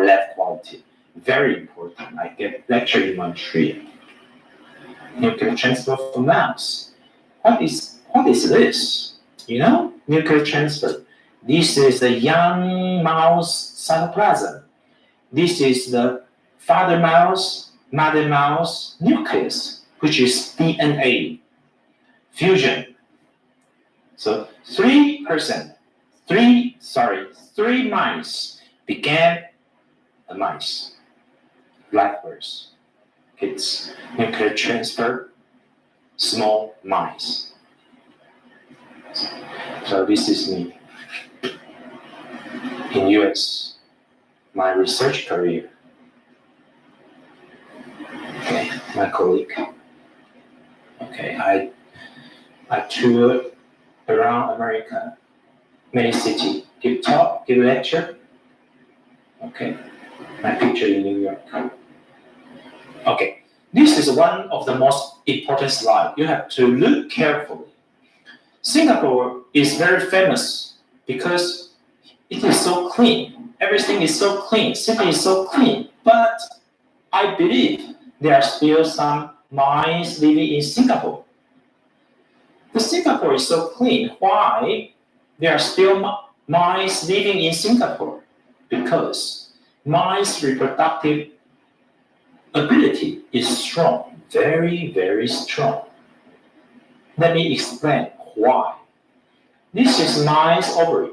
or lab quality. Very important. I get lecture in Montreal. Nuclear transfer for mouse. What is this? You know, nuclear transfer. This is the young mouse cytoplasm. This is the father mouse, mother mouse nucleus, which is DNA fusion. So three mice became a mice. Blackbirds. It's nuclear transfer, small mice. So this is me in US, my research career. Okay, my colleague. Okay, I toured around America, many cities, give talk, give lecture. Okay, my picture in New York. Okay, this is one of the most important slides. You have to look carefully. Singapore is very famous because it is so clean. Everything is so clean. City is so clean. But I believe there are still some mice living in Singapore. The Singapore is so clean. Why there are still mice living in Singapore? Because mice reproductive ability is strong, very, very strong. Let me explain why. This is mice ovary.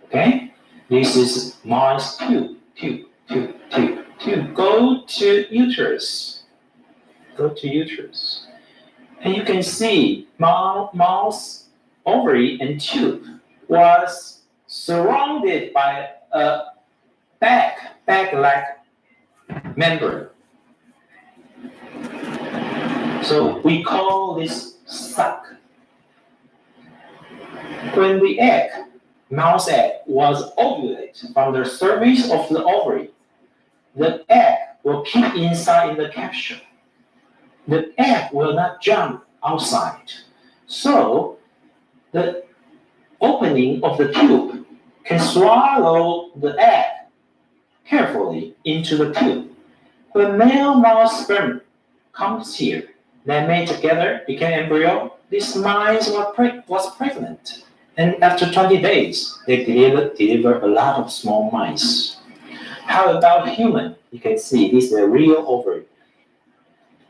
Okay? This is mice tube. Go to uterus. And you can see mouse ovary and tube was surrounded by a bag-like membrane. So we call this sac. When the mouse egg was ovulated from the surface of the ovary, the egg will keep inside in the capsule. The egg will not jump outside. So the opening of the tube can swallow the egg carefully into the tube. When male mouse sperm comes here, they mate together, became embryo. This mice was pregnant. And after 20 days, they deliver a lot of small mice. How about human? You can see this is a real ovary.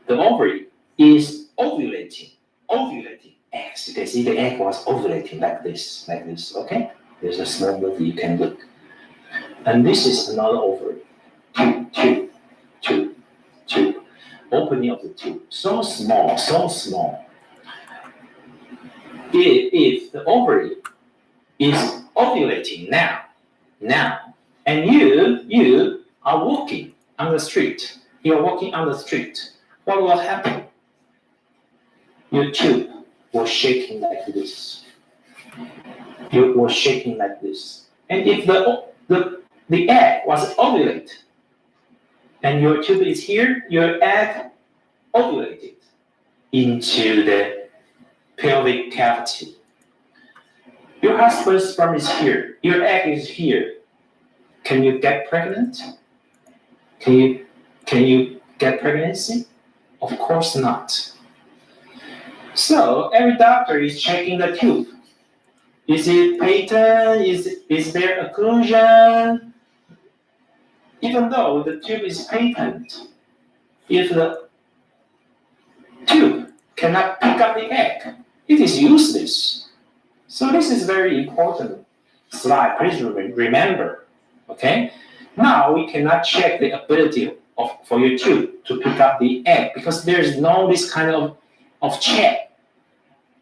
The ovary is ovulating eggs. You can see the egg was ovulating like this, okay? There's a small movie you can look. And this is another ovary. Tube. Opening of the tube. So small. If the ovary is ovulating now, and you are walking on the street, what will happen? Your tube was shaking like this. And if the egg was ovulated, and your tube is here, your egg ovulated into the pelvic cavity. Your husband's sperm is here, your egg is here. Can you get pregnant? Can you get pregnancy? Of course not. So every doctor is checking the tube. Is it patent? Is there occlusion? Even though the tube is patent, if the tube cannot pick up the egg, it is useless. So this is very important slide. Please remember. Okay. Now we cannot check the ability for your tube to pick up the egg because there is no this kind of check.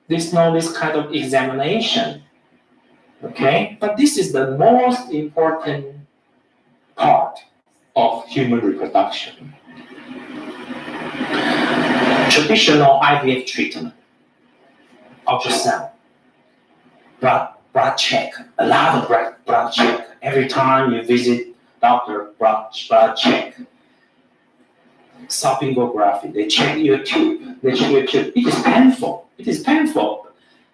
There's no this kind of examination. Okay. But this is the most important part of human reproduction. Traditional IVF treatment, ultrasound, blood check, a lot of blood check. Every time you visit doctor, blood check. Salpingography, they check your tube. It is painful.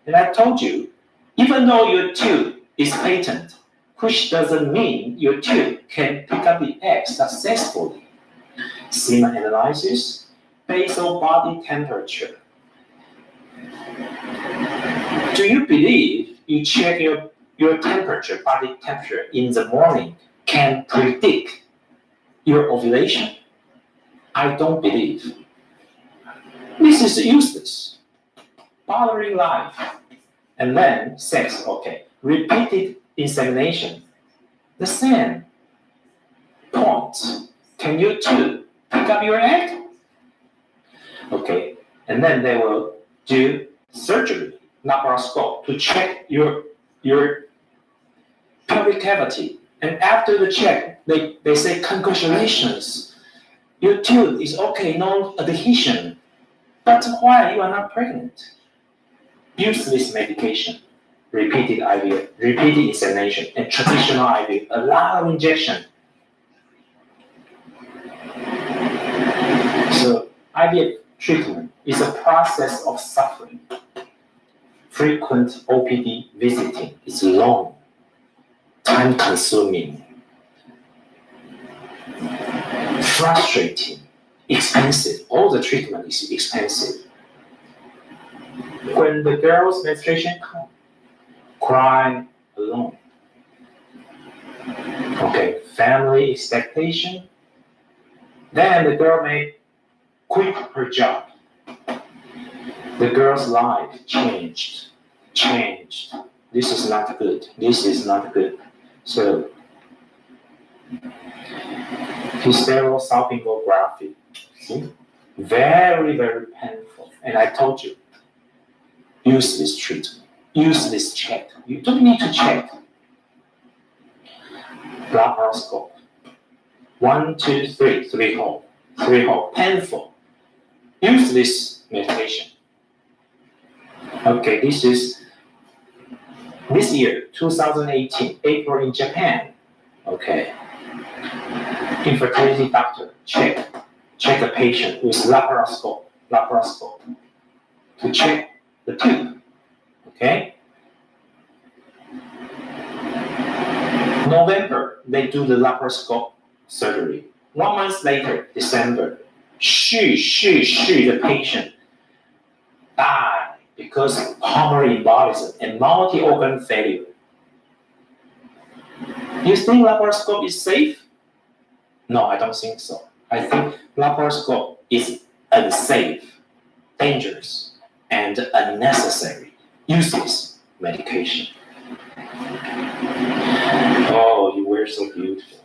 And I told you, even though your tube is patent, which doesn't mean your tube can pick up the egg successfully. Semen analysis, basal body temperature. Do you believe you check your temperature, body temperature in the morning can predict your ovulation? I don't believe. This is useless. Bothering life. And then sex, okay. Repeated insemination. The same point. Can you too pick up your egg? Okay. And then they will do surgery, laparoscope, to check your pelvic cavity. And after the check, they say, congratulations, your tube is okay, no adhesion. But why you are not pregnant? Useless medication, repeated IVF, repeated insemination, and traditional IVF, a lot of injection. So IVF treatment is a process of suffering. Frequent OPD visiting is long, time-consuming, frustrating, expensive. All the treatment is expensive. When the girl's menstruation comes, cry alone. Okay, family expectation. Then the girl may quit her job. The girl's life changed. This is not good. This is not good. So, hysterosalpingography. See? Very, very painful. And I told you, useless treatment, useless check. You don't need to check. Laparoscope. 1, 2, 3, 3 hole, painful. Useless medication. Okay, this is this year, 2018, April in Japan. Okay. Infertility doctor check the patient with laparoscope to check the tube. Okay. November, they do the laparoscope surgery. 1 month later, December, the patient died because of pulmonary embolism and multi-organ failure. You think laparoscope is safe? No, I don't think so. I think laparoscope is unsafe, dangerous, and unnecessary, useless medication. Oh, you were so beautiful.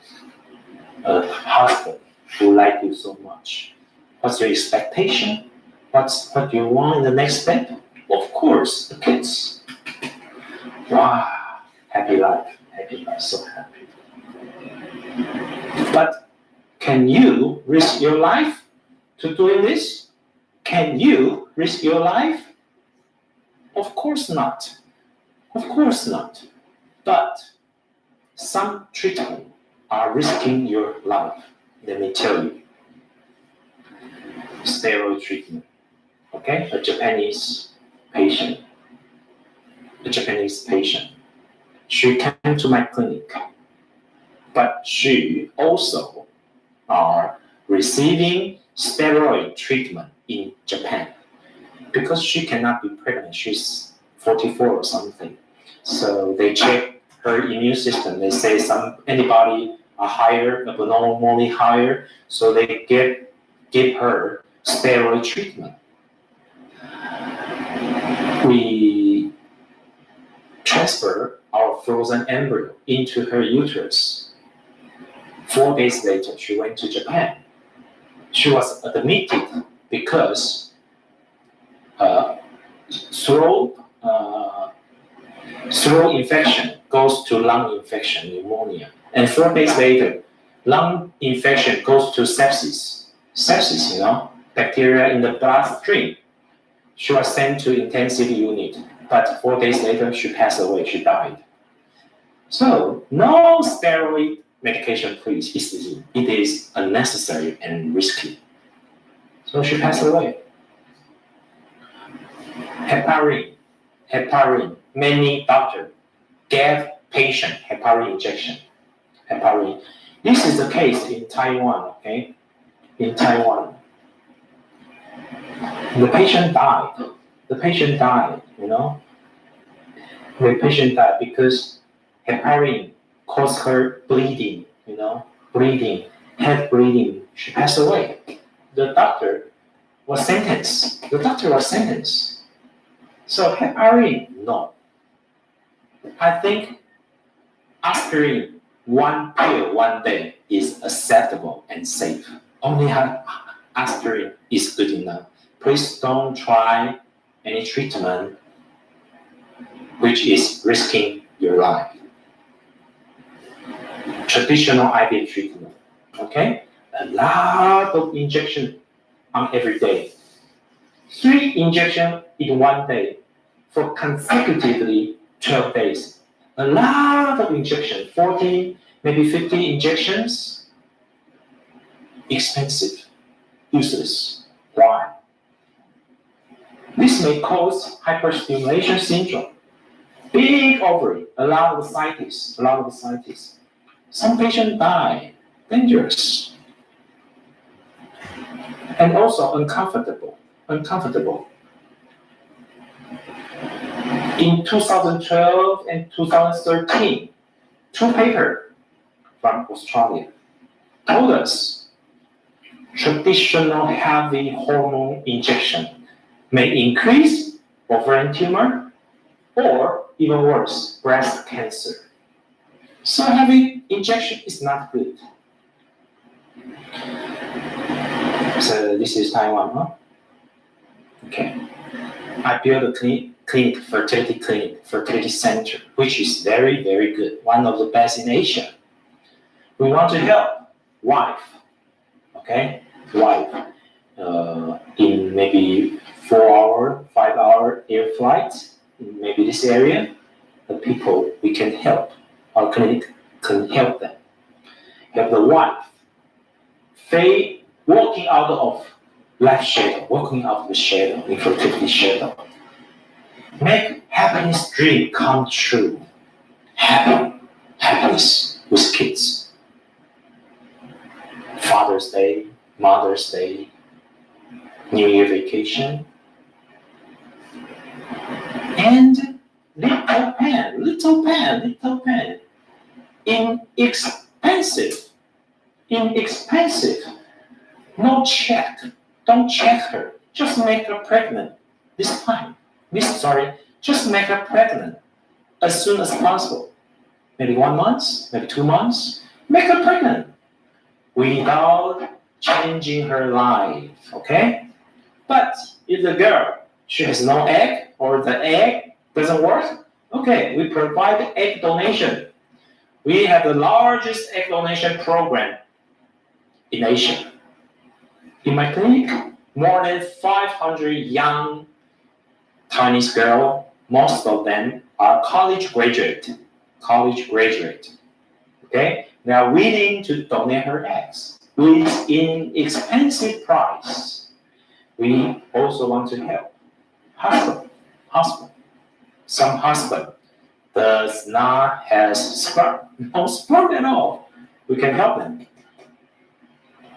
A husband who liked you so much. What's your expectation? What do you want in the next step? Of course, the kids. Wow, happy life, so happy. But can you risk your life to doing this? Can you risk your life? Of course not. But some treatment are risking your life. Let me tell you. Steroid treatment. Okay, a Japanese patient. She came to my clinic, but she also are receiving steroid treatment in Japan because she cannot be pregnant. She's 44 or something. So they check her immune system. They say some antibody are higher, abnormally higher. So they give her steroid treatment. We transfer our frozen embryo into her uterus. 4 days later, she went to Japan. She was admitted because throat infection goes to lung infection, pneumonia. And 4 days later, lung infection goes to sepsis. Sepsis, bacteria in the bloodstream. She was sent to intensive unit, but 4 days later, she passed away. She died. So, no steroid medication, please. It is unnecessary and risky. So she passed away. Heparin. Many doctors gave patient heparin injection. Heparin. This is the case in Taiwan, okay? In Taiwan. The patient died. The patient died, you know? The patient died because heparin caused her bleeding, you know? Bleeding, head bleeding. She passed away. The doctor was sentenced. So heparin, no. I think aspirin, one pill one day is acceptable and safe. Only aspirin is good enough. Please don't try any treatment which is risking your life. Traditional IV treatment, okay? A lot of injection on every day. 3 injections in one day for consecutively 12 days. A lot of injection, 40, maybe 50 injections. Expensive, useless. Why? This may cause hyperstimulation syndrome. Big ovary, a lot of ascites. Some patients die, dangerous. And also uncomfortable. In 2012 and 2013, 2 papers from Australia told us traditional heavy hormone injection may increase ovarian tumor or even worse, breast cancer. So heavy injection is not good. So this is Taiwan, huh? Okay. I built a clinic, fertility center, which is very, very good. One of the best in Asia. We want to help wife, okay? Wife, in maybe 4-hour, 5-hour air flight, in maybe this area, the people we can help. Our clinic can help them. Help the wife. They walking out of life shadow, walking out of the shadow, infertility shadow. Make happiness dream come true. Happiness with kids. Father's Day, Mother's Day, New Year vacation. And little pen. Inexpensive. No check. Don't check her. Just make her pregnant. Just make her pregnant as soon as possible. Maybe 1 month, maybe 2 months. Make her pregnant without changing her life, okay? But if the girl, she has no egg or the egg doesn't work, okay, we provide egg donation. We have the largest egg donation program in Asia. In my clinic, more than 500 young Chinese girls, most of them are college graduate. Okay? They are willing to donate her eggs with inexpensive price. We also want to help husband. Some husband does not have sperm, no sperm at all. We can help them.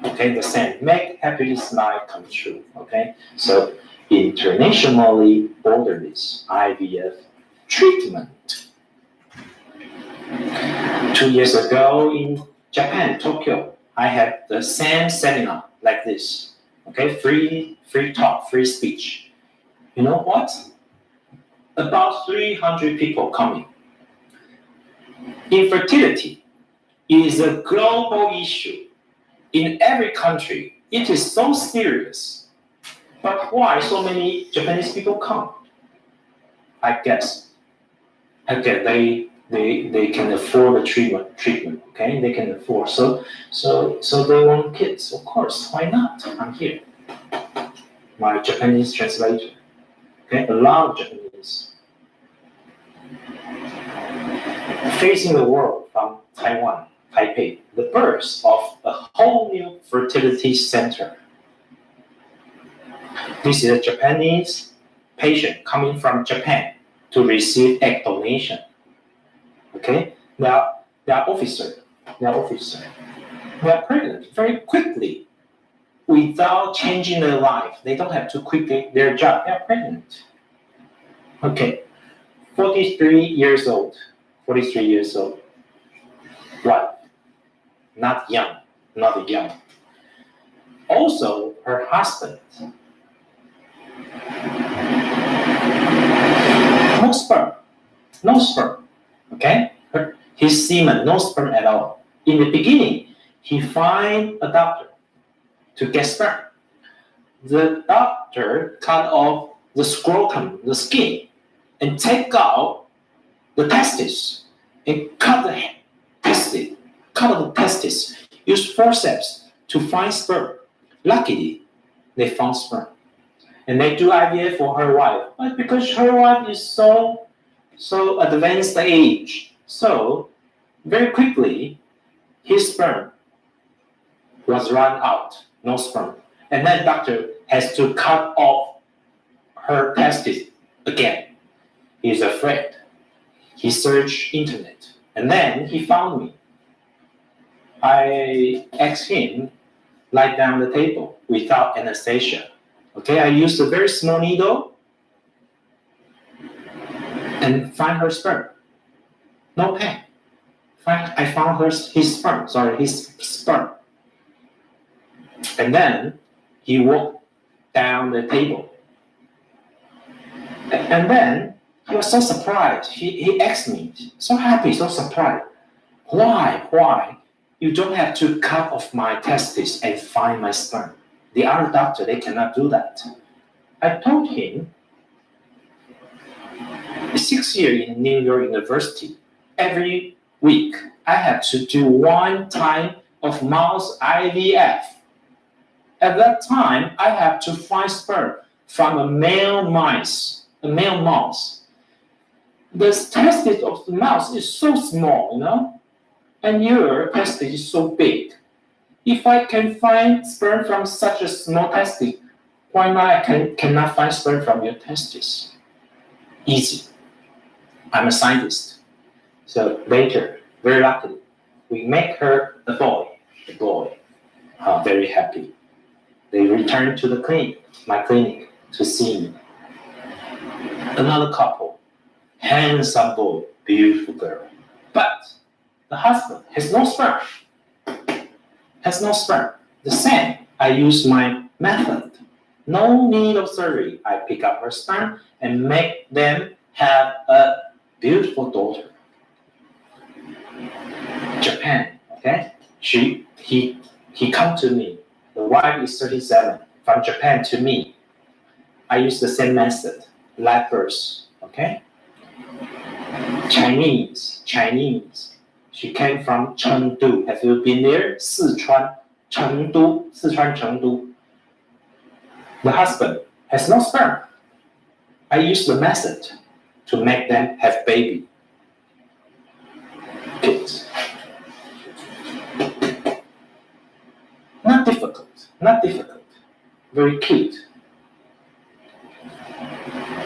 Okay, the same. Make happiness life come true. Okay, so internationally borderless IVF treatment. 2 years ago in Japan, Tokyo, I had the same seminar like this. Okay, free talk, free speech. You know what? About 300 people coming. Infertility is a global issue. In every country, it is so serious. But why so many Japanese people come? I guess they can afford the treatment. Okay, they can afford. So they want kids. Of course, why not? I'm here. My Japanese translator. Okay, a lot of Japanese. Facing the world from Taiwan, Taipei, the birth of a whole new fertility center. This is a Japanese patient coming from Japan to receive egg donation. Okay, they are officer. They are pregnant very quickly, without changing their life. They don't have to quit their job. They are pregnant. Okay, 43 years old. 43 years old. Wife. Not young. Also, her husband. No sperm. Okay? His semen, no sperm at all. In the beginning, he find a doctor to get sperm. The doctor cut off the scrotum, the skin, and take out the testes, and cut the testes. Use forceps to find sperm. Luckily, they found sperm. And they do IVF for her wife. But because her wife is so advanced age, so very quickly, his sperm was run out, no sperm. And then doctor has to cut off her testes again. He's afraid. He searched internet, and then he found me. I asked him, lie down the table without anesthesia. Okay, I used a very small needle and find her sperm. No pain. I found his sperm. And then he walked down the table. And then he was so surprised. He asked me, so happy, so surprised. Why? You don't have to cut off my testes and find my sperm. The other doctor, they cannot do that. I told him, 6 years in New York University, every week, I have to do 1 time of mouse IVF. At that time, I have to find sperm from a male mouse. The testis of the mouse is so small, and your testis is so big. If I can find sperm from such a small testis, why not I cannot find sperm from your testis? Easy. I'm a scientist. So later, very luckily, we make her a boy. Very happy. They return to the clinic, my clinic, to see me. Another couple, handsome boy, beautiful girl. But the husband has no sperm. The same, I use my method. No need of surgery. I pick up her sperm and make them have a beautiful daughter. Japan, okay? He come to me. The wife is 37. From Japan to me. I use the same method. Live birth, okay? Chinese. She came from Chengdu. Have you been there? Sichuan, Chengdu. The husband has no sperm. I use the method to make them have baby. Kids. Not difficult. Very cute.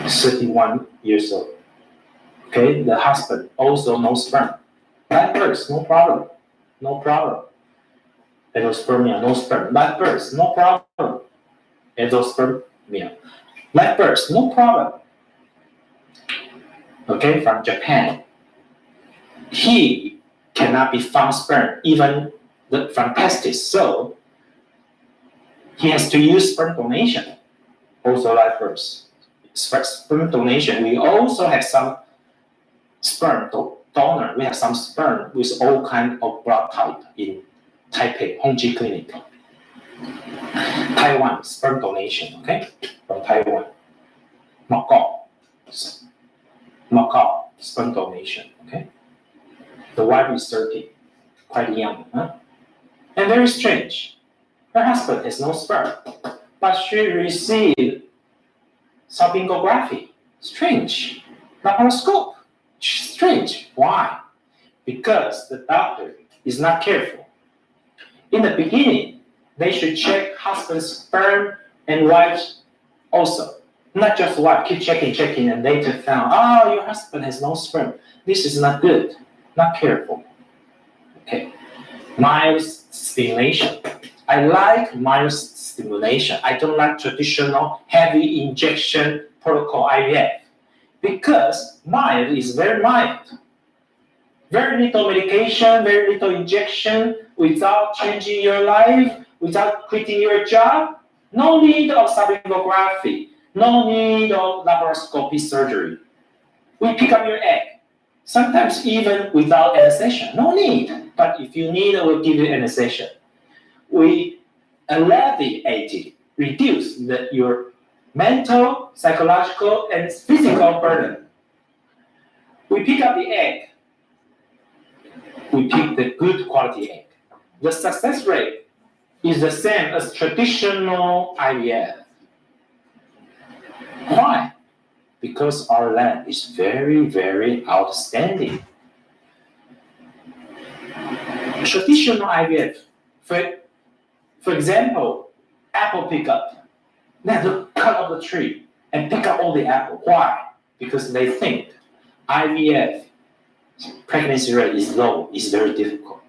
31 years old. Okay, the husband also no sperm. Live birth, no problem. Endospermia, no sperm. Live birth, no problem. Endospermia. Live birth, no problem. Okay, from Japan. He cannot be found sperm even from testis, so he has to use sperm donation. Also live birth. Sperm donation. We also have some sperm donor. We have some sperm with all kinds of blood type in Taipei, Honji Clinic. Taiwan, sperm donation, okay? From Taiwan. Macau, sperm donation, okay? The wife is 30, quite young, huh? And very strange. Her husband has no sperm, but she received salpingography. Strange. Laparoscope. Strange. Why? Because the doctor is not careful. In the beginning, they should check husband's sperm and wife's also. Not just wife, keep checking, and later found, your husband has no sperm. This is not good. not careful. Okay, mild stimulation. I like mild stimulation. I don't like traditional heavy injection protocol IVF because mild is very mild. Very little medication, very little injection, without changing your life, without quitting your job. No need of sonography, no need of laparoscopy surgery. We pick up your egg, sometimes even without anesthesia. No need, but if you need, we'll give you anesthesia. We alleviate, reduce your mental, psychological, and physical burden. We pick up the egg. We pick the good quality egg. The success rate is the same as traditional IVF. Why? Because our lab is very, very outstanding. Traditional IVF, for example, apple pickup. They have to cut off the tree and pick up all the apple. Why? Because they think IVF pregnancy rate is low, is very difficult.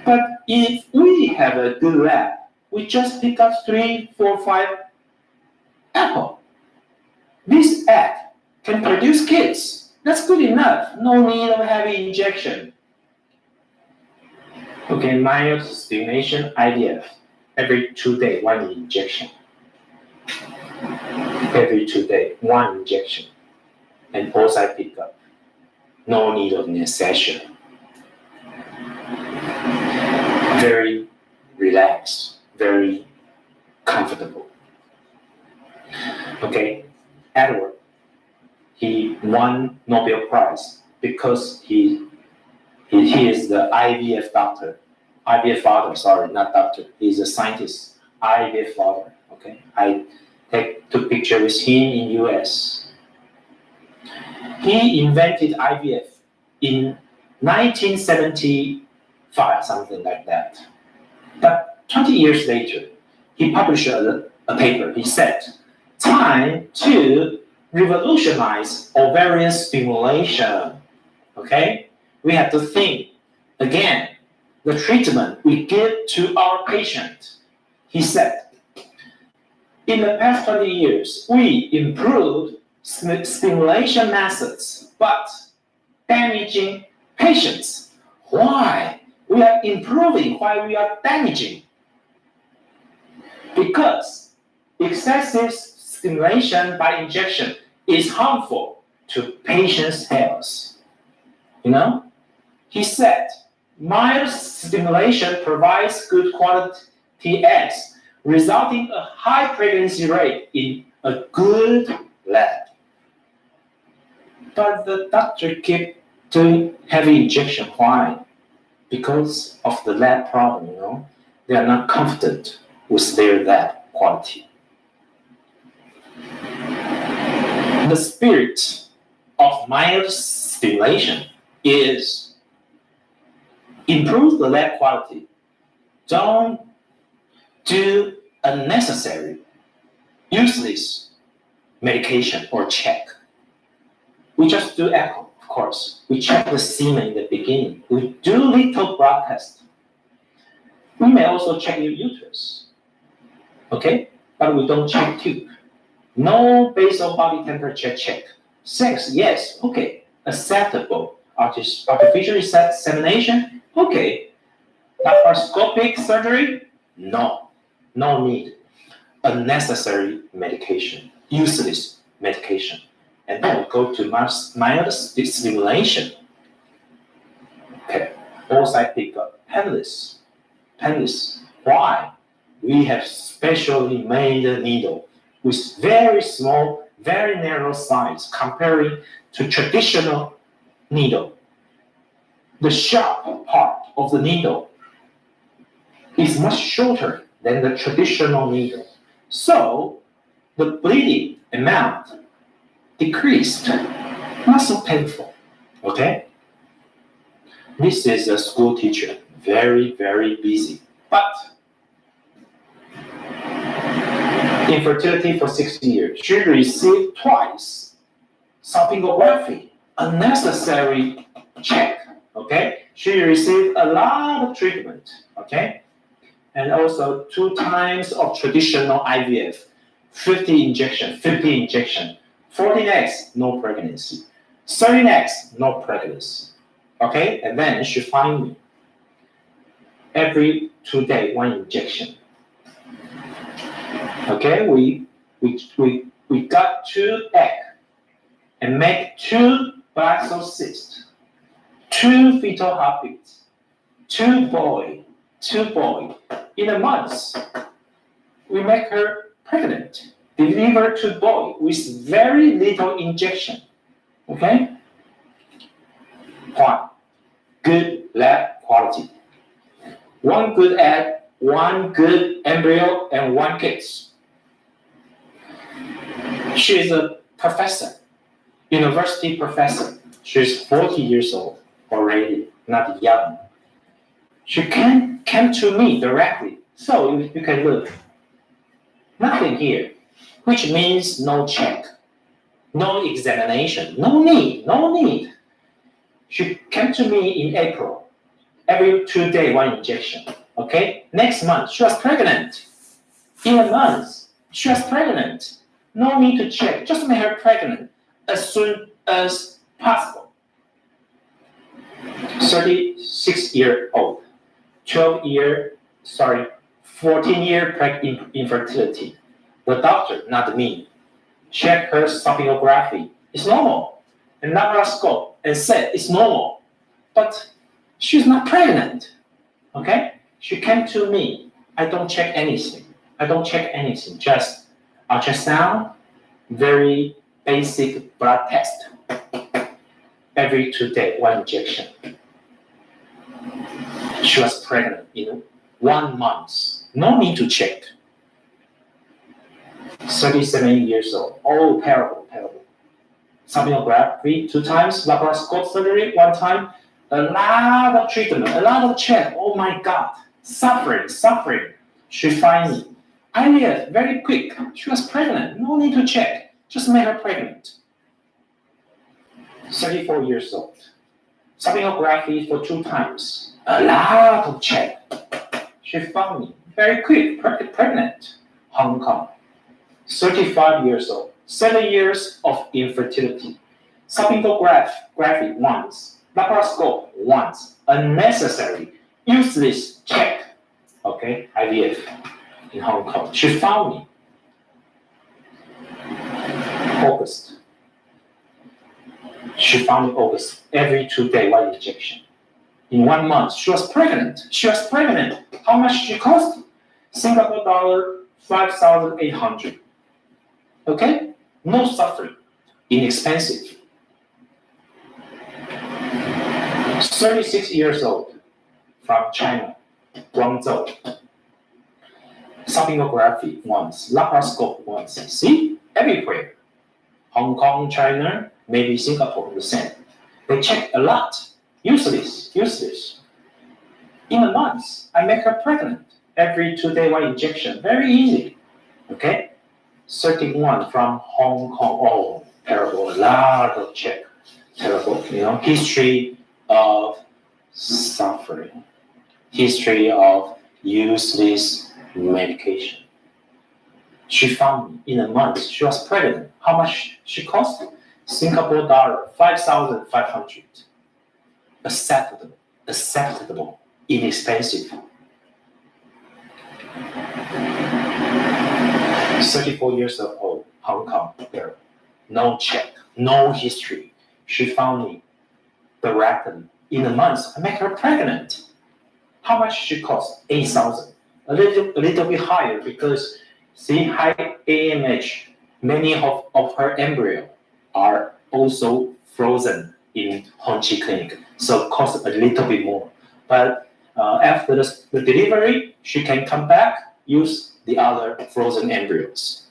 But if we have a good lab, we just pick up 3, 4, 5 apple. This egg can produce kids. That's good enough. No need of heavy injection. Okay, mild stimulation IVF. Every 2 days, 1 injection. Every 2 days, 1 injection. And oocyte pickup. No need of anesthesia. Very relaxed, very comfortable. Okay, Edward, he won Nobel Prize because he is the IVF doctor. IVF father, sorry, not doctor. He's a scientist, IVF father. Okay, I took picture with him in US. He invented IVF in 1975, something like that. But 20 years later, he published a paper. He said, time to revolutionize ovarian stimulation. Okay? We have to think again, the treatment we give to our patient. He said, in the past 20 years, we improved stimulation methods, but damaging patients. Why? We are improving while we are damaging. Because excessive stimulation by injection is harmful to patients' health. You know? He said, mild stimulation provides good quality eggs, resulting in a high pregnancy rate in a good lab. But the doctor kept doing heavy injection. Why? Because of the lab problem, you know. They are not confident with their lab quality. The spirit of mild stimulation is improve the lab quality. Don't do unnecessary, useless medication or check. We just do echo, of course. We check the semen in the beginning. We do little blood test. We may also check your uterus, okay? But we don't check tube. No basal body temperature check. Sex, yes, okay, acceptable. Artificial insemination, okay. Laparoscopic surgery, no need. Unnecessary medication, useless medication. And then we go to mild stimulation. Okay, oocyte pickup, painless. Why? We have specially made a needle with very small, very narrow size comparing to traditional needle. The sharp part of the needle is much shorter than the traditional needle. So the bleeding amount decreased, not so painful, okay? This is a school teacher, very, very busy, but infertility for 60 years. She received twice salpingography, unnecessary check, Okay, she received a lot of treatment. Okay, and also 2 times of traditional IVF, 50 injection, 14 eggs, no pregnancy, 13 eggs, no pregnancy. Okay, and then she find me every 2 days, 1 injection. Okay, we got 2 eggs and make 2 blastocysts, 2 fetal heartbeats, 2 boys. In a month, we make her pregnant, deliver 2 boys with very little injection. Okay? 1. Good lab quality. 1 good egg, 1 good embryo, and 1 case. She is a professor, university professor. She's 40 years old already, not young. She came to me directly, so you can look. Nothing here, which means no check, no examination, no need. She came to me in April, every 2 days, 1 injection. Okay, next month she was pregnant. In a month, she was pregnant. No need to check, just make her pregnant as soon as possible. 36-year-old, 14-year infertility. The doctor, not me, checked her sonography. It's normal. And laparoscope and said it's normal. But she's not pregnant. Okay? She came to me. I don't check anything. Just ultrasound, very basic blood test. Every 2 days, 1 injection. She was pregnant in 1 month. No need to check. 37 years old. Oh, terrible. Sonography 2 times, laparoscope surgery 1 time. A lot of treatment, a lot of check. Oh my God, suffering. She find me. IVF, very quick. She was pregnant. No need to check. Just make her pregnant. 34 years old. Sonography for 2 times. A lot of check. She found me. Very quick, pregnant. Hong Kong. 35 years old. 7 years of infertility. Sonography once. Laparoscope once. Unnecessary. Useless check. Okay, IVF in Hong Kong. She found me. August. She found me August. Every 2 days, 1 injection. In 1 month, she was pregnant. How much she cost? Singapore dollar 5,800. Okay? No suffering. Inexpensive. 36 years old. From China. Guangzhou. Sonography once. Laparoscope once. See? Everywhere. Hong Kong, China, maybe Singapore, the same. They check a lot. Useless. In a month, I make her pregnant. Every 2 days, 1 injection. Very easy. Okay? 31 from Hong Kong. Oh, terrible. A lot of check. Terrible. History of suffering. History of useless medication. She found me in a month. She was pregnant. How much she cost? Singapore dollar 5,500. Acceptable. Inexpensive. 34 years old, Hong Kong, there. No check, no history. She found me directly. In a month, I make her pregnant. How much she cost? 8,000. A little bit higher because see high AMH. Many of her embryo are also frozen in Honji clinic, so cost a little bit more. But after the delivery, she can come back, use the other frozen embryos.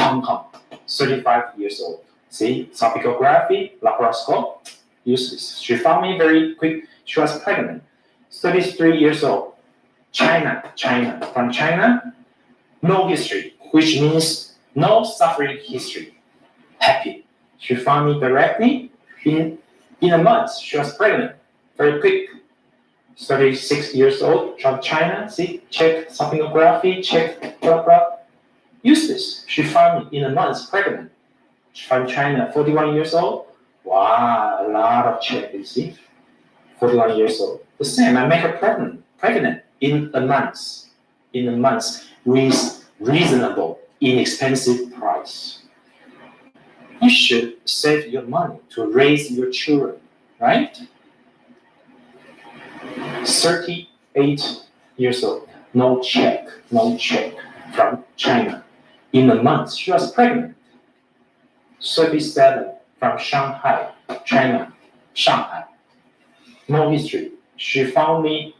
Hong Kong, 35 years old. See, sonography, laparoscope, useless. She found me very quick. She was pregnant. 33 years old. China. From China, no history, which means no suffering history. Happy. She found me directly. In a month, she was pregnant. Very quick. 36 years old from China. See, check sonography, check blah blah. Use this. She found me in a month pregnant. From China, 41 years old. Wow, a lot of check, you see. 41 years old. The same, I make her pregnant in a month. In a month with reasonable, inexpensive price. You should save your money to raise your children, right? 38 years old, no check from China. In a month, she was pregnant. 37 from Shanghai, China, Shanghai. No history. She found me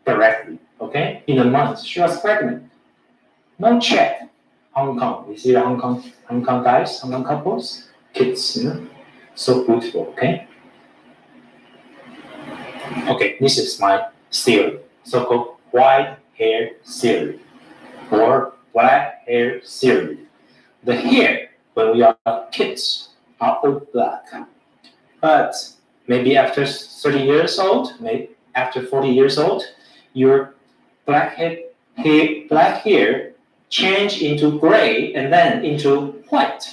directly, okay? In a month, she was pregnant. No check. Hong Kong, you see the Hong Kong guys, Hong Kong couples, kids, so beautiful, okay? Okay, this is my theory, so-called white hair theory or black hair theory. The hair, when we are kids, are all black. But maybe after 30 years old, maybe after 40 years old, your black hair change into gray and then into white.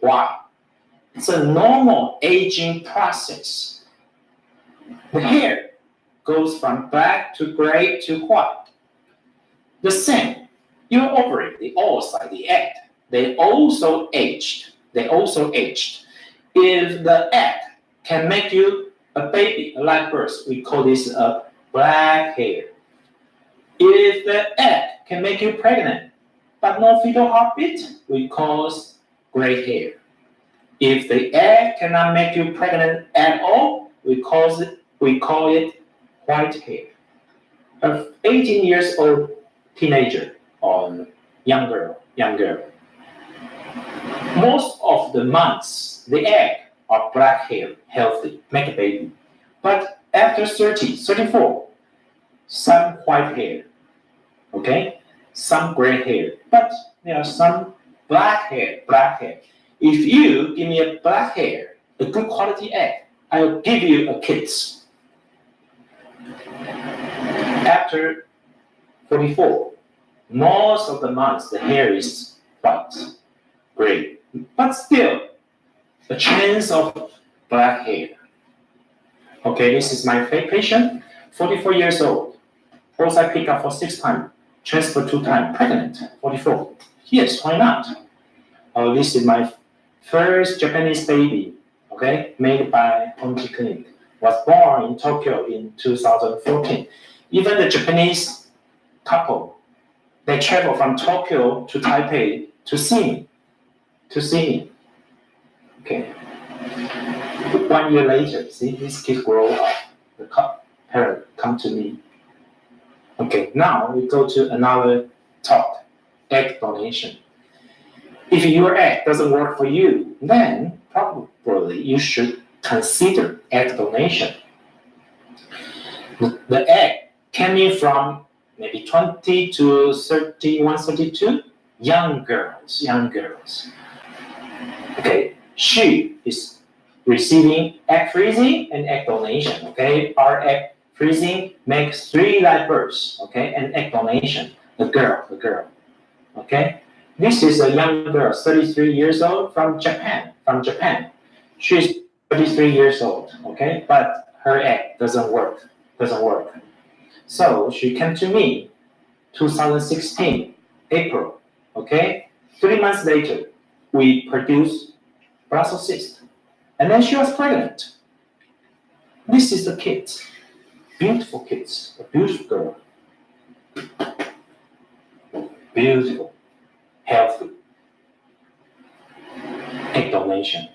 Why? It's a normal aging process. The hair goes from black to gray to white. The same, your ovary, the oocyte, the egg, they also aged. If the egg can make you a baby, a live birth, we call this a black hair. If the egg can make you pregnant, but no fetal heartbeat, we call it gray hair. If the egg cannot make you pregnant at all, we call it white hair. An 18 years old teenager or young girl. Most of the months, the egg are black hair, healthy, make a baby. But after 30, 34, some white hair, okay? Some gray hair, but there are some black hair. If you give me a black hair, a good quality egg, I will give you a kids. After 44, most of the months the hair is white, gray, but still a chance of black hair. Okay, this is my patient, 44 years old, oocyte pick up for 6 times, transfer 2 times, pregnant, 44. Yes, why not? Oh, this is my first Japanese baby, okay, made by Honji Clinic. Was born in Tokyo in 2014. Even the Japanese couple, they travel from Tokyo to Taipei to see me. Okay. 1 year later, see, this kid grow up. The parent come to me. Okay, now we go to another talk, egg donation. If your egg doesn't work for you, then probably you should consider egg donation. The egg coming from maybe 20 to 31, 32, young girls. Okay, she is receiving egg freezing and egg donation. Okay, our egg freezing makes 3 live births. Okay, and egg donation, the girl. Okay, this is a young girl, 33 years old from Japan. She's 33 years old. Okay, but her egg doesn't work. So she came to me 2016, April, okay? 3 months later, we produced Brussels cyst. And then she was pregnant. This is the kids, beautiful kids, a beautiful girl. Beautiful, healthy. Egg donation.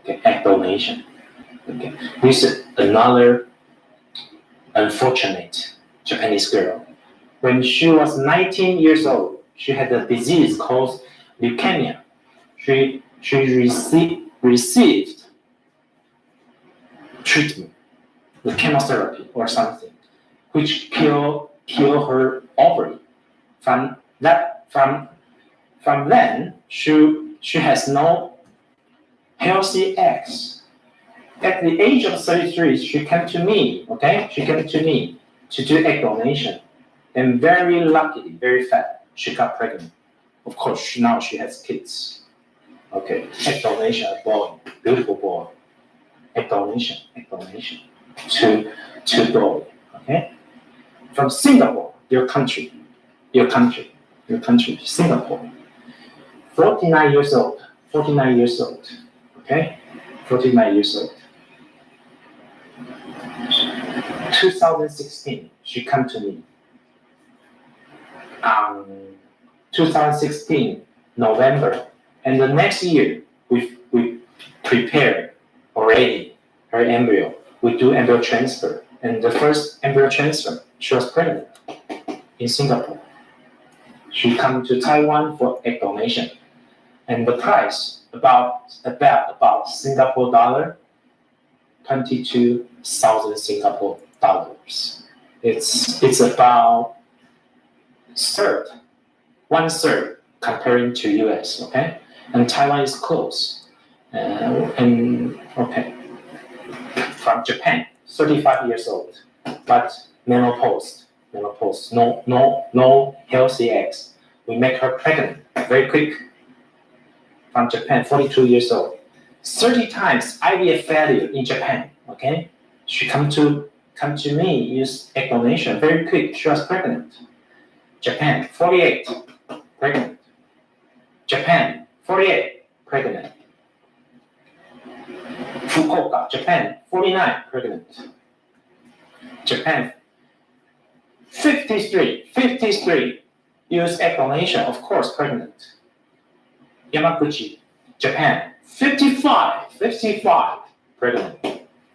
Okay, egg donation. Okay, this is another unfortunate Japanese girl. When she was 19 years old, she had a disease called leukemia. She received treatment, the chemotherapy or something, which kill her ovary. From From then, she has no healthy eggs. At the age of 33, she came to me, okay? She came to me to do egg donation. And very luckily, very fast, she got pregnant. Of course, now she has kids. Okay, egg donation, a boy, beautiful boy. Egg donation, to boy, okay? From Singapore, your country, Singapore. 49 years old, okay? 49 years old. 2016, she came to me. 2016, November. And the next year, we prepared already her embryo. We do embryo transfer. And the first embryo transfer, she was pregnant in Singapore. She came to Taiwan for egg donation. And the price, about Singapore dollar, 22,000 Singapore dollars. It's about one third comparing to US, okay? And Taiwan is close. Okay. From Japan, 35 years old, but menopause, no healthy eggs. We make her pregnant very quick. From Japan, 42 years old. 30 times IVF failure in Japan, okay? She come to me, use egg donation, very quick, she was pregnant. Japan, 48, pregnant. Japan, 48, pregnant. Fukuoka, Japan, 49, pregnant. Japan, 53, use egg donation, of course, pregnant. Yamaguchi, Japan, 55, pregnant.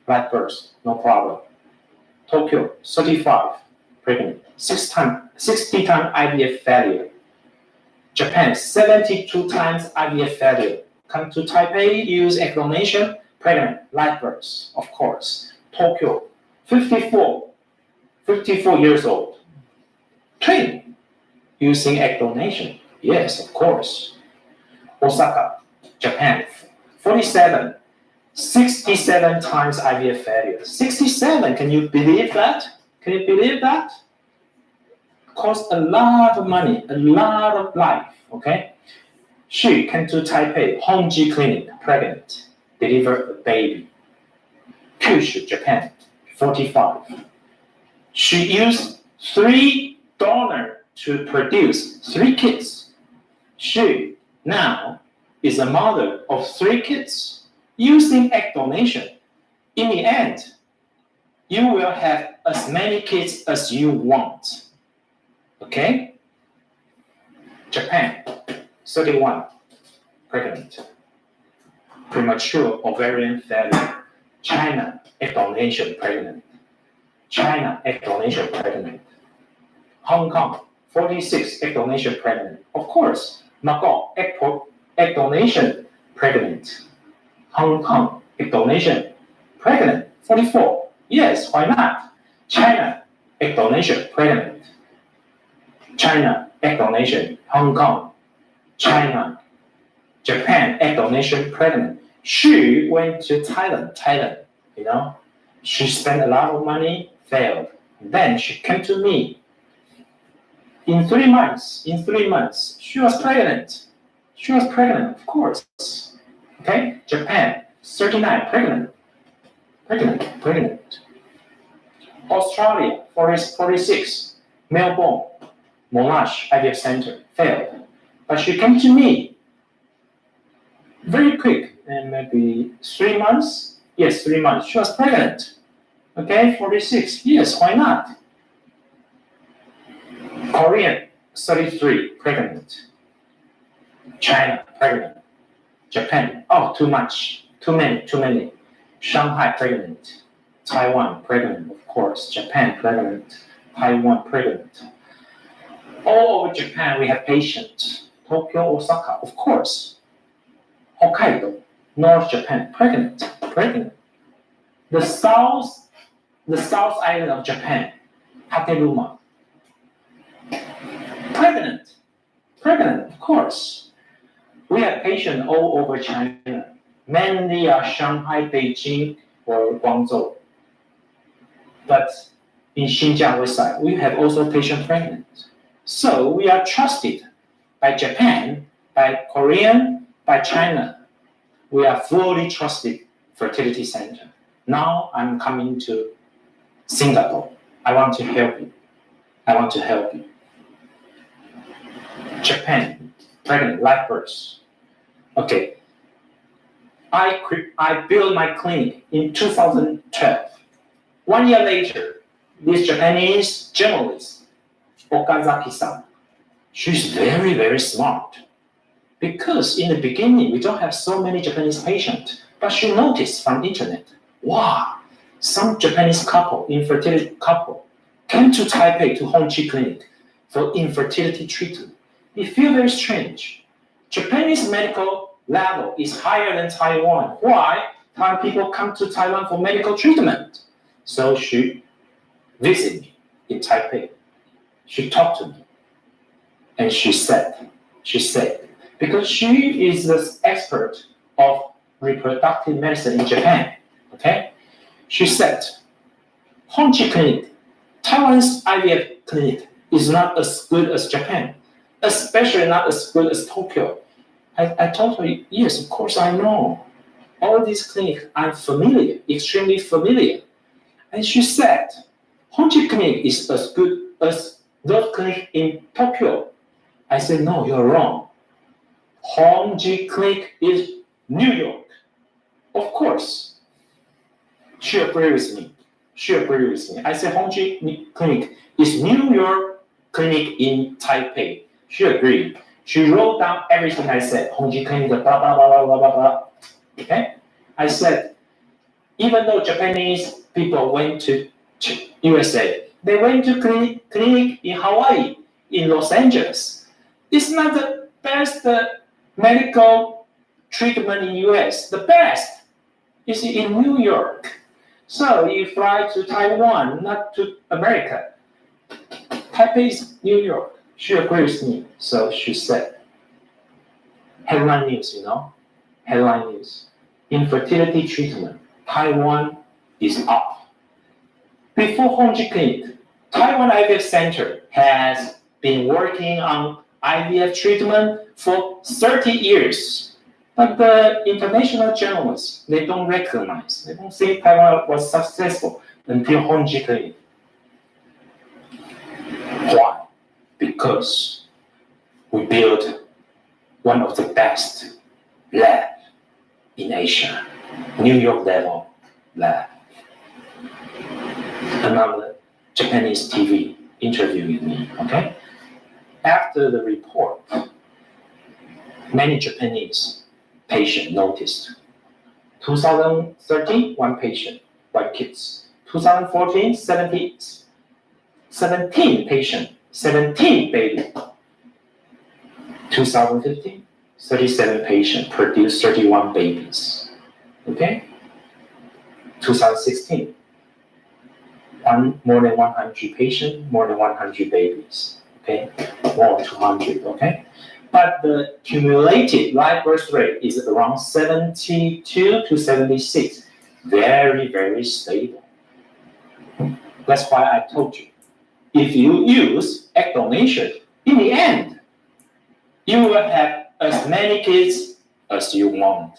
Live birth, no problem. Tokyo, 35, pregnant. 60 times IVF failure. Japan, 72 times IVF failure. Come to Taipei, use egg donation, pregnant, live birth, of course. Tokyo, 54 years old. Twin, using egg donation. Yes, of course. Osaka, Japan, 47, 67 times IVF failure. 67, can you believe that? Cost a lot of money, a lot of life, okay? She came to Taipei, Honji Clinic, pregnant, delivered a baby. Kyushu, Japan, 45. She used 3 donors to produce 3 kids. She now is a mother of 3 kids using egg donation. In the end, you will have as many kids as you want. Okay? Japan, 31, pregnant. Premature ovarian failure. China, egg donation, pregnant. Hong Kong, 46, egg donation, pregnant. Of course, Macau, egg donation, pregnant. Hong Kong, egg donation, pregnant. 44, yes, why not? China, egg donation, pregnant. China, egg donation, Hong Kong, China, Japan, egg donation, pregnant. She went to Thailand, you know. She spent a lot of money, failed. Then she came to me. In 3 months, she was pregnant. Of course. Okay, Japan, 39, pregnant. Australia, 46, Melbourne, Monash IVF Center, failed. But she came to me very quick, and maybe 3 months. Yes, 3 months. She was pregnant. Okay, 46. Yes, why not? Korean, 33, pregnant. China, pregnant. Japan, too much. Too many. Shanghai, pregnant. Taiwan, pregnant, of course. Japan, pregnant. Taiwan, pregnant. All over Japan, we have patients. Tokyo, Osaka, of course. Hokkaido, North Japan, pregnant. The south island of Japan, Hateruma, pregnant. pregnant, of course. We have patients all over China, mainly Shanghai, Beijing, or Guangzhou. But in Xinjiang West side, we have also patients pregnant. So we are trusted by Japan, by Korean, by China. We are fully trusted fertility center. Now I'm coming to Singapore. I want to help you. Japan, pregnant, live births. Okay. I built my clinic in 2012. 1 year later, this Japanese journalist, Okazaki-san, she's very, very smart. Because in the beginning, we don't have so many Japanese patients, but she noticed from internet, wow, some Japanese couple, infertility couple, came to Taipei to Honji Clinic for infertility treatment. It feels very strange. Japanese medical level is higher than Taiwan. Why? Taiwan people come to Taiwan for medical treatment. So she visited me in Taipei. She talked to me. And she said, because she is the expert of reproductive medicine in Japan, okay? She said, Honji Clinic, Taiwan's IVF clinic is not as good as Japan, especially not as good as Tokyo. I told her, yes, of course I know. All these clinics, I'm familiar, extremely familiar. And she said, Honji Clinic is as good as those clinics in Tokyo. I said, no, you're wrong. Honji Clinic is New York. Of course. She agreed with me. I said, Honji Clinic is New York Clinic in Taipei. She agreed. She wrote down everything I said. Honji Clinic, blah, blah, blah, blah, blah, blah. Okay? I said, even though Japanese people went to USA, they went to clinic in Hawaii, in Los Angeles. It's not the best medical treatment in US. The best is in New York. So you fly to Taiwan, not to America. Taipei is New York. She agrees with me. So she said, headline news, headline news. Infertility treatment, Taiwan is up. Before Honji Clinic, Taiwan IVF Center has been working on IVF treatment for 30 years. But the international journalists, they don't recognize, they don't say Taiwan was successful until Honji Clinic. Why? Because we built one of the best lab in Asia, New York level lab. Another Japanese TV interviewed me, okay? After the report, many Japanese patients noticed. 2013, one patient, white kids. 2014, 17 patients, 17 babies. 2015, 37 patients produced 31 babies. Okay? 2016, more than 100 patients, more than 100 babies. Okay? More than 200. Okay? But the cumulative live birth rate is around 72 to 76. Very, very stable. That's why I told you. If you use egg donation, in the end, you will have as many kids as you want.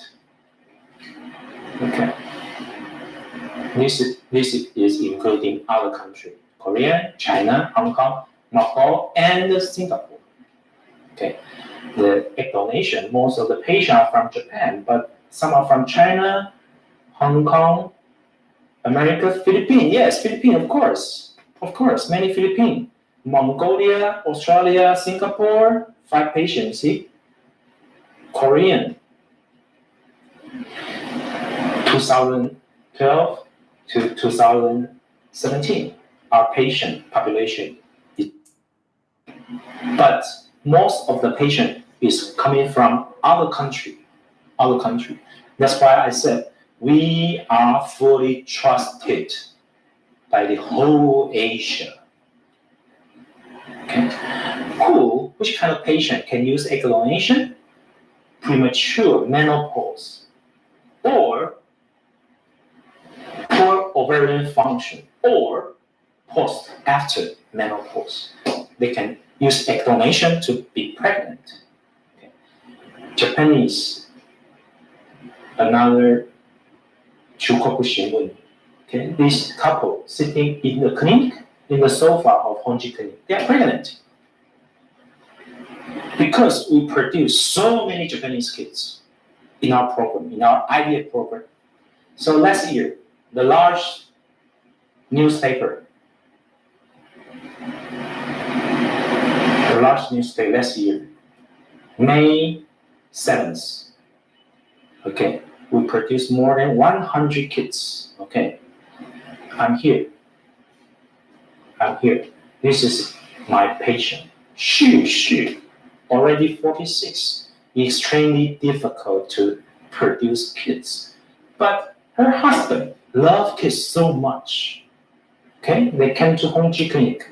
Okay. This is including other countries, Korea, China, Hong Kong, Macau, and Singapore. Okay. The egg donation, most of the patients are from Japan, but some are from China, Hong Kong, America, Philippines. Yes, Philippines, of course. Of course, many Philippines. Mongolia, Australia, Singapore, 5 patients, see? Korean. 2012 to 2017, our patient population is, but most of the patient is coming from other country. That's why I said we are fully trusted by the whole Asia. Okay. Who which kind of patient can use egg donation? Premature menopause or poor ovarian function or post after menopause. They can use egg donation to be pregnant. Okay. Japanese, another Chukoku Shimbun. Okay, this couple sitting in the clinic, in the sofa of Honji Clinic, they are pregnant. Because we produce so many Japanese kids in our program, in our IVF program. So last year, the large newspaper last year, May 7th, okay, we produced more than 100 kids, okay. I'm here. This is my patient. She, already 46, extremely difficult to produce kids. But her husband loved kids so much. Okay, they came to Honji Clinic.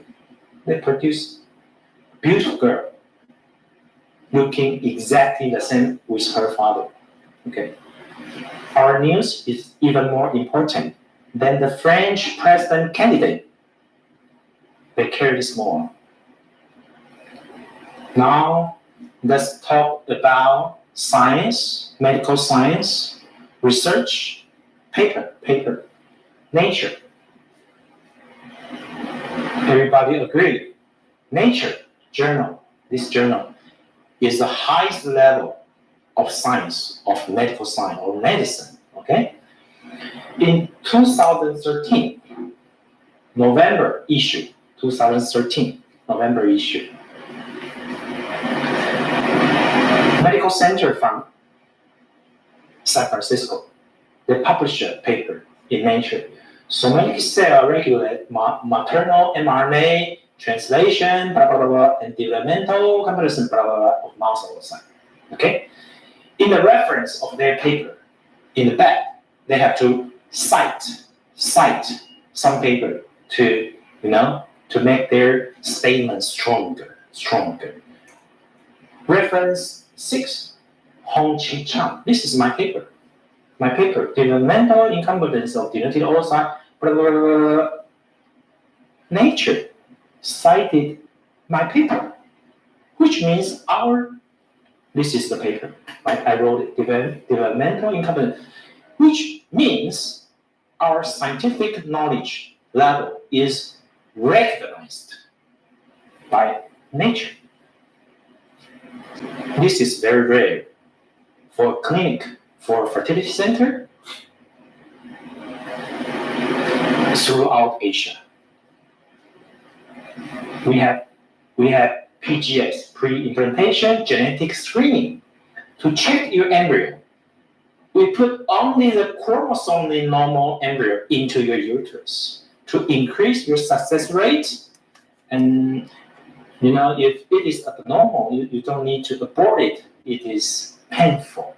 They produced a beautiful girl, looking exactly the same with her father. Okay, our news is even more important than the French president candidate. They care this more. Now, let's talk about science, medical science, research, paper, Nature. Everybody agree? Nature journal, this journal, is the highest level of science, of medical science or medicine, okay? In 2013, November issue, Medical Center from San Francisco, they published a paper in Nature. Somatic cell regulate maternal mRNA translation, blah, blah, blah, blah, and developmental comparison, blah, blah, blah, of mouse oocyte. Okay? In the reference of their paper, in the back, they have to cite some paper to, to make their statement stronger. Reference 6, Hongqi Chang. This is my paper. Developmental incompetence of denoted oocyte, blah, blah, blah, blah. Nature cited my paper, which means this is the paper. I wrote it, developmental incompetence, which means our scientific knowledge level is recognized by nature. This is very rare for a clinic, for a fertility center throughout Asia. We have PGS, pre-implantation genetic screening, to check your embryo. We put only the chromosomally normal embryo into your uterus to increase your success rate. And if it is abnormal, you don't need to abort it. It is painful.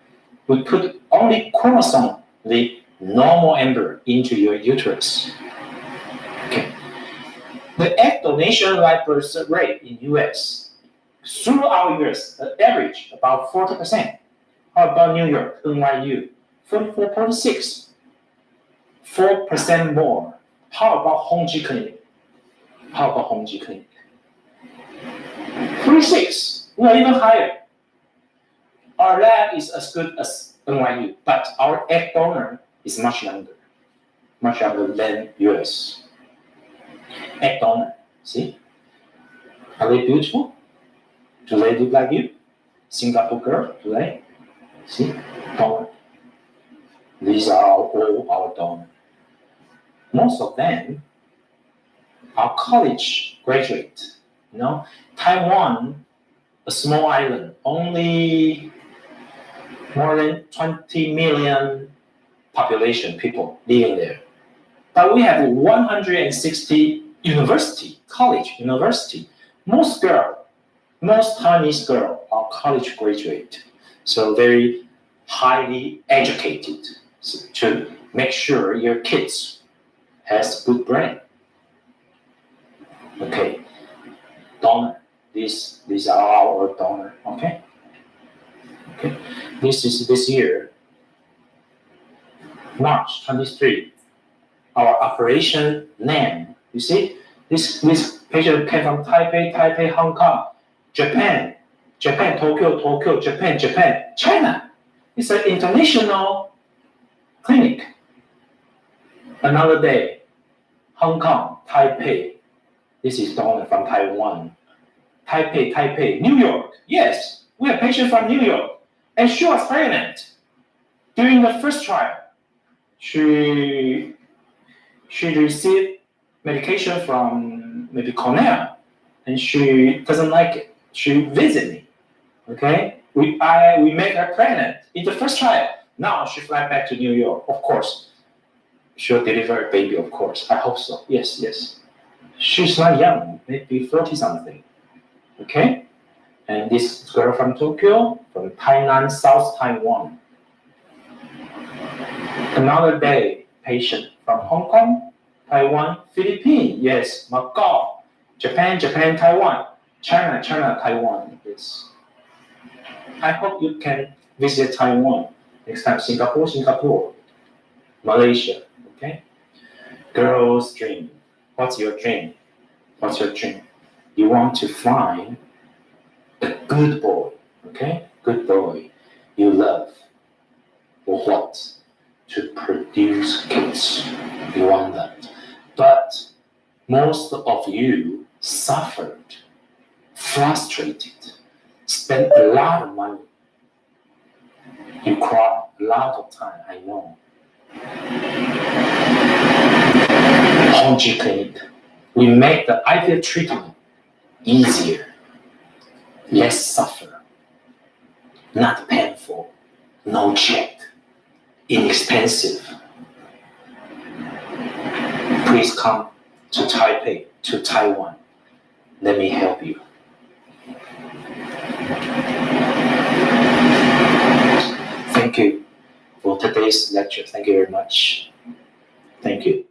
We put only chromosomally normal embryo into your uterus. Okay. The egg donation birth rate in US, throughout US, the average about 40%. How about New York, NYU? 44.6, 4% more. How about Honji Clinic? 36, we are even higher. Our lab is as good as NYU, but our egg donor is much younger than US. Egg donor, see? Are they beautiful? Do they look like you? Singapore girl, do they? See? Donor. These are all our donors. Most of them are college graduates. Taiwan, a small island, only more than 20 million population people living there. But we have 160 college university. Most Taiwanese girls are college graduate, so very highly educated, to make sure your kids has good brain. Okay, donor. These are our donor. Okay. This is this year, March 23. Our operation name. You see, this patient came from Taipei, Hong Kong, Japan, Tokyo, Japan, China. It's an international clinic. Another day, Hong Kong, Taipei. This is donor from Taiwan. Taipei, New York. Yes, we have a patient from New York. And she was pregnant during the first trial. She received medication from maybe Cornell, and she doesn't like it. She visited me. Okay, we make her pregnant in the first trial. Now she fly back to New York. Of course, she'll deliver a baby. Of course, I hope so. Yes. She's not young, maybe 40 something. Okay, and this girl from Tokyo, from Tainan, South Taiwan. Another day, patient from Hong Kong, Taiwan, Philippines, yes, Macau, Japan, Taiwan, China, Taiwan, yes. I hope you can visit Taiwan next time. Singapore, Malaysia, okay? Girl's dream. What's your dream? You want to find a good boy, okay? Good boy you love. For what? To produce kids. You want that. But most of you suffered, frustrated, spent a lot of money. You cried a lot of time, I know. Honji Clinic. We make the IVF treatment easier, less suffer, not painful, no check, inexpensive. Please come to Taipei, to Taiwan. Let me help you. Thank you for today's lecture. Thank you very much. Thank you.